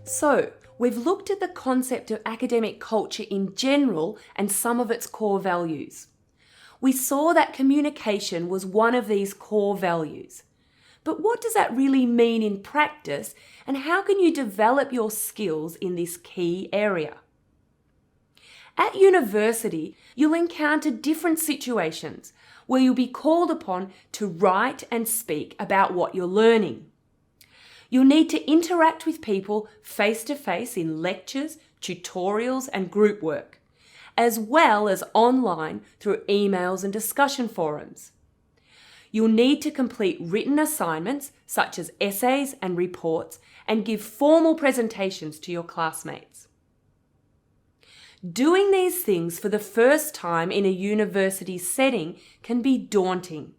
So, we've looked at the concept of academic culture in general and some of its core values. We saw that communication was one of these core values. But what does that really mean in practice, and how can you develop your skills in this key area? At university, you'll encounter different situations where you'll be called upon to write and speak about what you're learning. You'll need to interact with people face-to-face in lectures, tutorials, and group work, as well as online through emails and discussion forums. You'll need to complete written assignments such as essays and reports and give formal presentations to your classmates. Doing these things for the first time in a university setting can be daunting.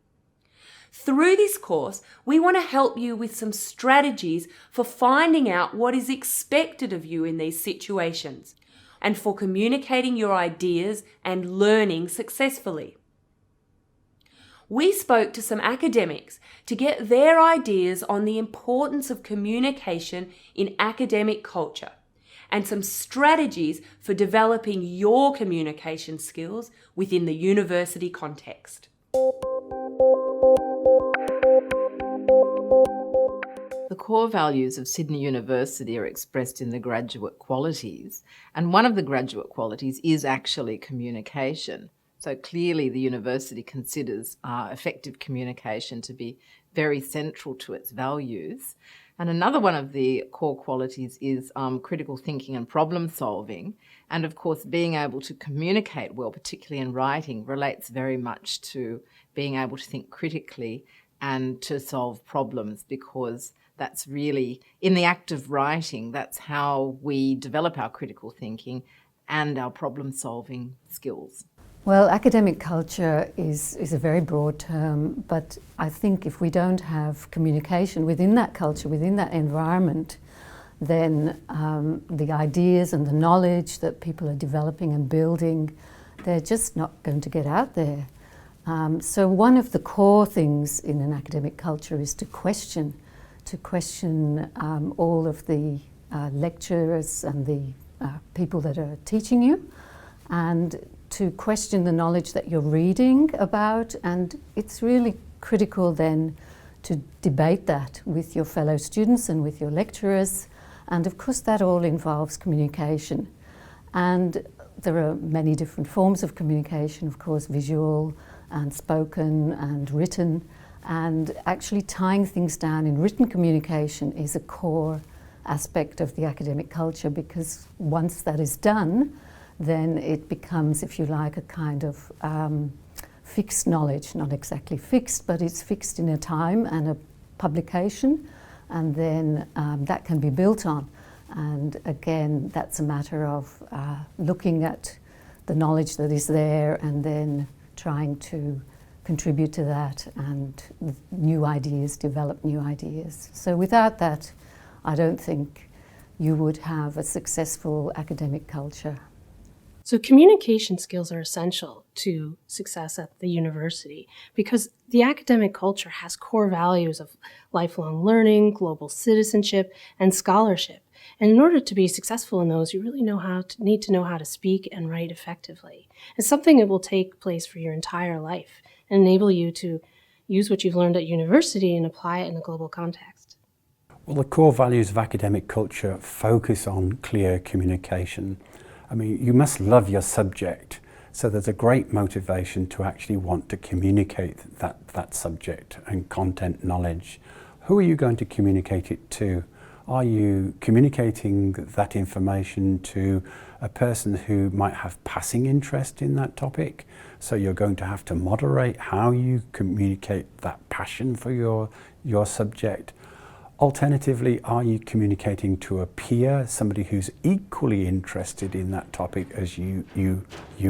Through this course, we want to help you with some strategies for finding out what is expected of you in these situations and for communicating your ideas and learning successfully. We spoke to some academics to get their ideas on the importance of communication in academic culture and some strategies for developing your communication skills within the university context. The core values of Sydney University are expressed in the graduate qualities, and one of the graduate qualities is actually communication. So clearly the university considers effective communication to be very central to its values. And another one of the core qualities is critical thinking and problem solving. And of course, being able to communicate well, particularly in writing, relates very much to being able to think critically and to solve problems, because that's really, in the act of writing, that's how we develop our critical thinking and our problem-solving skills. Well, academic culture is a very broad term, but I think if we don't have communication within that culture, within that environment, then the ideas and the knowledge that people are developing and building, they're just not going to get out there. So one of the core things in an academic culture is to question all of the lecturers and the people that are teaching you, and to question the knowledge that you're reading about. And it's really critical then to debate that with your fellow students and with your lecturers. And of course that all involves communication. And there are many different forms of communication, of course, visual and spoken and written. And actually tying things down in written communication is a core aspect of the academic culture, because once that is done, then it becomes, if you like, a kind of fixed knowledge, not exactly fixed, but it's fixed in a time and a publication, and then that can be built on. And again, that's a matter of looking at the knowledge that is there and then trying to contribute to that, and new ideas, develop new ideas. So without that, I don't think you would have a successful academic culture. So communication skills are essential to success at the university, because the academic culture has core values of lifelong learning, global citizenship, and scholarship. And in order to be successful in those, you really need to know how to speak and write effectively. It's something that will take place for your entire life and enable you to use what you've learned at university and apply it in a global context. Well, the core values of academic culture focus on clear communication. I mean, you must love your subject, so there's a great motivation to actually want to communicate that subject and content knowledge. Who are you going to communicate it to? Are you communicating that information to a person who might have passing interest in that topic? So you're going to have to moderate how you communicate that passion for your subject. Alternatively, are you communicating to a peer, somebody who's equally interested in that topic as you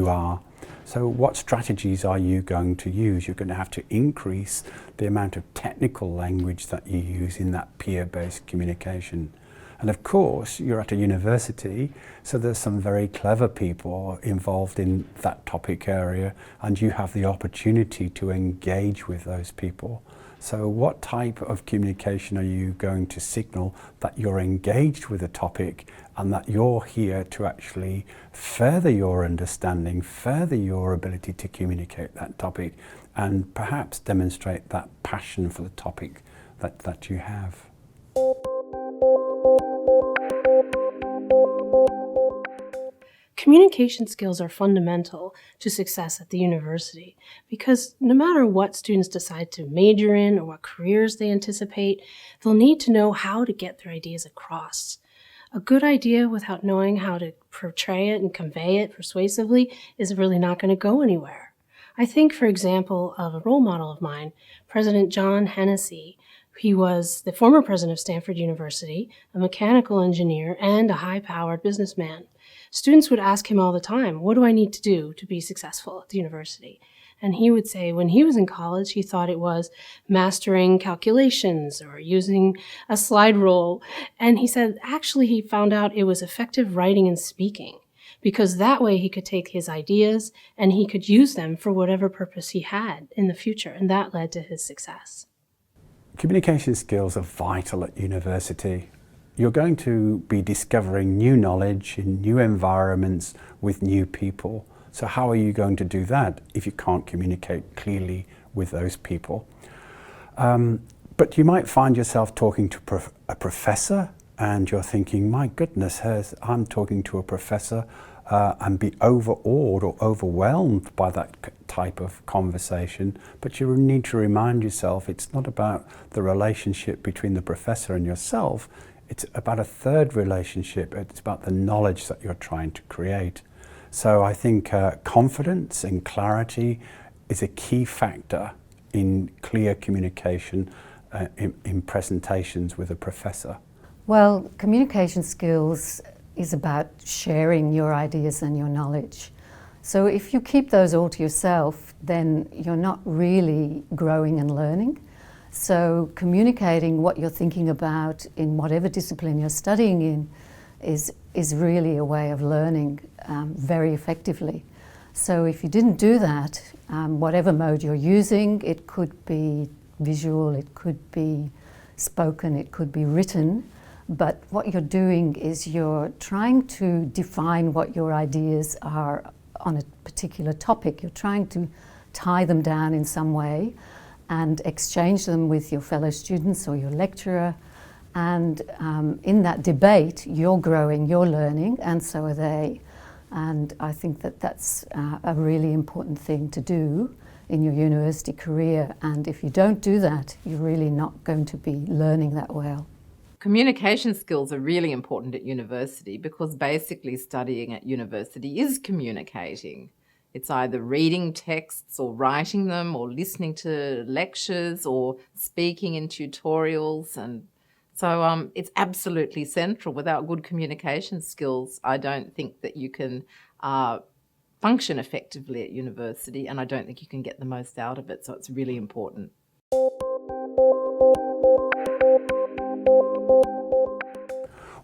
are? So what strategies are you going to use? You're going to have to increase the amount of technical language that you use in that peer-based communication. And of course, you're at a university, so there's some very clever people involved in that topic area, and you have the opportunity to engage with those people. So what type of communication are you going to signal that you're engaged with a topic and that you're here to actually further your understanding, further your ability to communicate that topic, and perhaps demonstrate that passion for the topic that you have? Communication skills are fundamental to success at the university because no matter what students decide to major in or what careers they anticipate, they'll need to know how to get their ideas across. A good idea without knowing how to portray it and convey it persuasively is really not going to go anywhere. I think, for example, of a role model of mine, President John Hennessy. He was the former president of Stanford University, a mechanical engineer, and a high-powered businessman. Students would ask him all the time, what do I need to do to be successful at the university? And he would say when he was in college, he thought it was mastering calculations or using a slide rule. And he said, actually, he found out it was effective writing and speaking, because that way he could take his ideas and he could use them for whatever purpose he had in the future. And that led to his success. Communication skills are vital at university. You're going to be discovering new knowledge in new environments with new people. So how are you going to do that if you can't communicate clearly with those people? But you might find yourself talking to a professor and you're thinking, my goodness, I'm talking to a professor, and be overawed or overwhelmed by that type of conversation. But you need to remind yourself it's not about the relationship between the professor and yourself. It's about a third relationship. It's about the knowledge that you're trying to create. So I think confidence and clarity is a key factor in clear communication in presentations with a professor. Well, communication skills is about sharing your ideas and your knowledge. So if you keep those all to yourself, then you're not really growing and learning. So communicating what you're thinking about in whatever discipline you're studying in is really a way of learning very effectively. So if you didn't do that, whatever mode you're using, it could be visual, it could be spoken, it could be written, but what you're doing is you're trying to define what your ideas are on a particular topic. You're trying to tie them down in some way and exchange them with your fellow students or your lecturer. And in that debate, you're growing, you're learning, and so are they. And I think that that's a really important thing to do in your university career. And if you don't do that, you're really not going to be learning that well. Communication skills are really important at university because basically studying at university is communicating. It's either reading texts or writing them or listening to lectures or speaking in tutorials. And so it's absolutely central. Without good communication skills, I don't think that you can function effectively at university, and I don't think you can get the most out of it. So it's really important.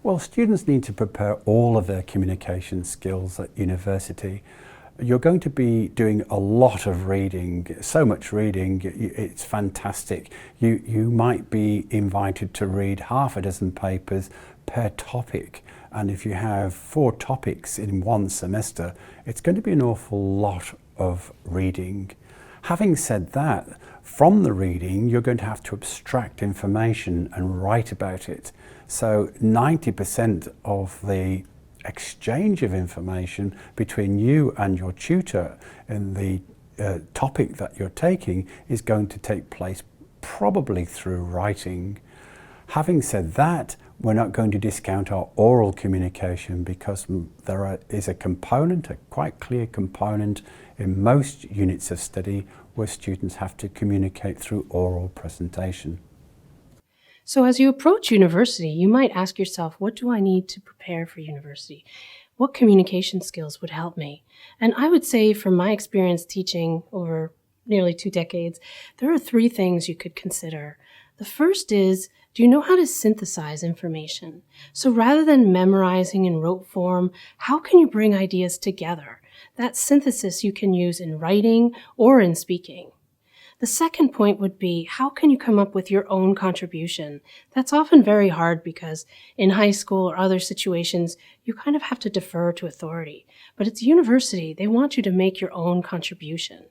Well, students need to prepare all of their communication skills at university. You're going to be doing a lot of reading, so much reading, it's fantastic. You might be invited to read half a dozen papers per topic, and if you have 4 topics in one semester, it's going to be an awful lot of reading. Having said that, from the reading, you're going to have to abstract information and write about it. So 90% of the exchange of information between you and your tutor in the topic that you're taking is going to take place probably through writing. Having said that, we're not going to discount our oral communication because there is a component, a quite clear component in most units of study where students have to communicate through oral presentation. So as you approach university, you might ask yourself, what do I need to prepare for university? What communication skills would help me? And I would say from my experience teaching over nearly 2 decades, there are 3 things you could consider. The first is, Do you know how to synthesize information? So rather than memorizing in rote form, how can you bring ideas together? That synthesis you can use in writing or in speaking. The second point would be, how can you come up with your own contribution? That's often very hard because in high school or other situations, you kind of have to defer to authority. But at the university, they want you to make your own contribution.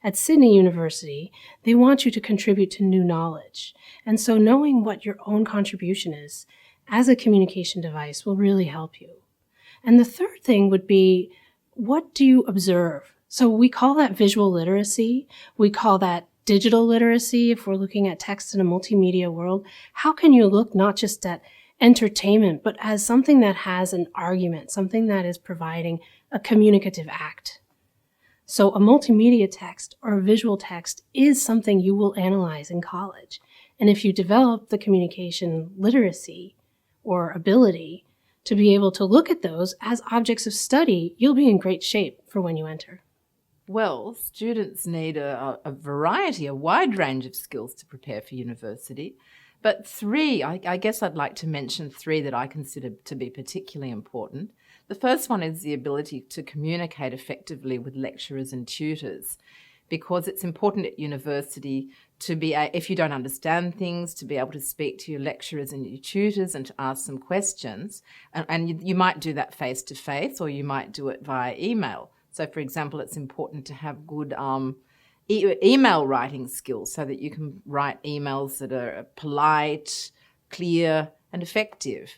At Sydney University, they want you to contribute to new knowledge. And so knowing what your own contribution is as a communication device will really help you. And the third thing would be, what do you observe? So we call that visual literacy. We call that digital literacy if we're looking at text in a multimedia world. How can you look not just at entertainment, but as something that has an argument, something that is providing a communicative act? So a multimedia text or a visual text is something you will analyze in college. And if you develop the communication literacy or ability to be able to look at those as objects of study, you'll be in great shape for when you enter. Well, students need a variety, a wide range of skills to prepare for university. But three, I guess I'd like to mention three that I consider to be particularly important. The first one is the ability to communicate effectively with lecturers and tutors, because it's important at university to be, if you don't understand things, to be able to speak to your lecturers and your tutors and to ask some questions. And you might do that face-to-face, or you might do it via email. So, for example, it's important to have good email writing skills so that you can write emails that are polite, clear, and effective.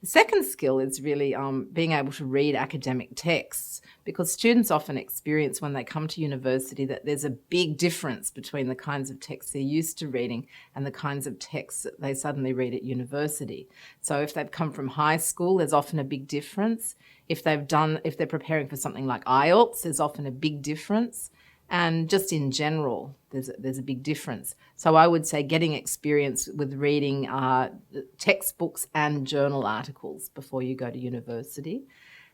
The second skill is really being able to read academic texts, because students often experience when they come to university that there's a big difference between the kinds of texts they're used to reading and the kinds of texts that they suddenly read at university. So if they've come from high school, there's often a big difference. If they're preparing for something like IELTS, there's often a big difference. And just in general, there's a big difference. So I would say getting experience with reading textbooks and journal articles before you go to university.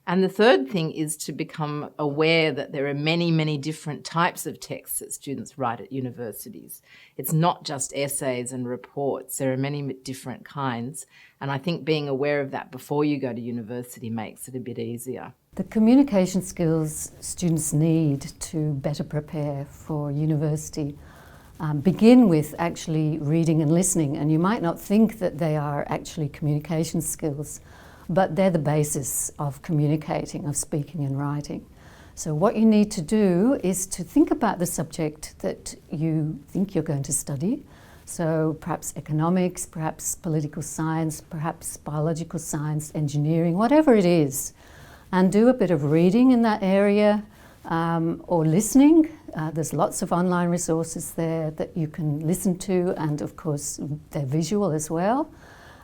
And the third thing is to become aware that there are many, many different types of texts that students write at universities. It's not just essays and reports. There are many different kinds. And I think being aware of that before you go to university makes it a bit easier. The communication skills students need to better prepare for university begin with actually reading and listening. And you might not think that they are actually communication skills, but they're the basis of communicating, of speaking and writing. So what you need to do is to think about the subject that you think you're going to study. So perhaps economics, perhaps political science, perhaps biological science, engineering, whatever it is. And do a bit of reading in that area or listening. There's lots of online resources there that you can listen to, and of course they're visual as well.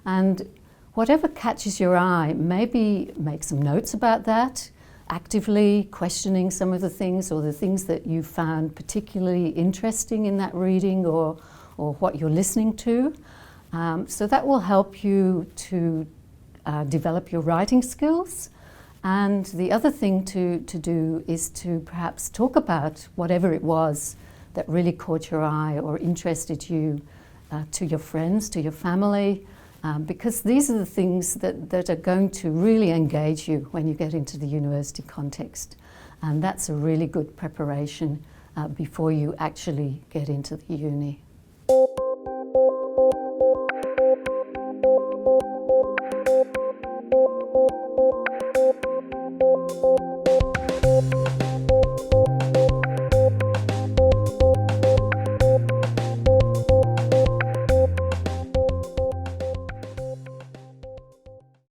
And whatever catches your eye, maybe make some notes about that, actively questioning some of the things or the things that you found particularly interesting in that reading or what you're listening to. So that will help you to develop your writing skills. And the other thing to do is to perhaps talk about whatever it was that really caught your eye or interested you to your friends, to your family, because these are the things that are going to really engage you when you get into the university context. And that's a really good preparation before you actually get into the uni.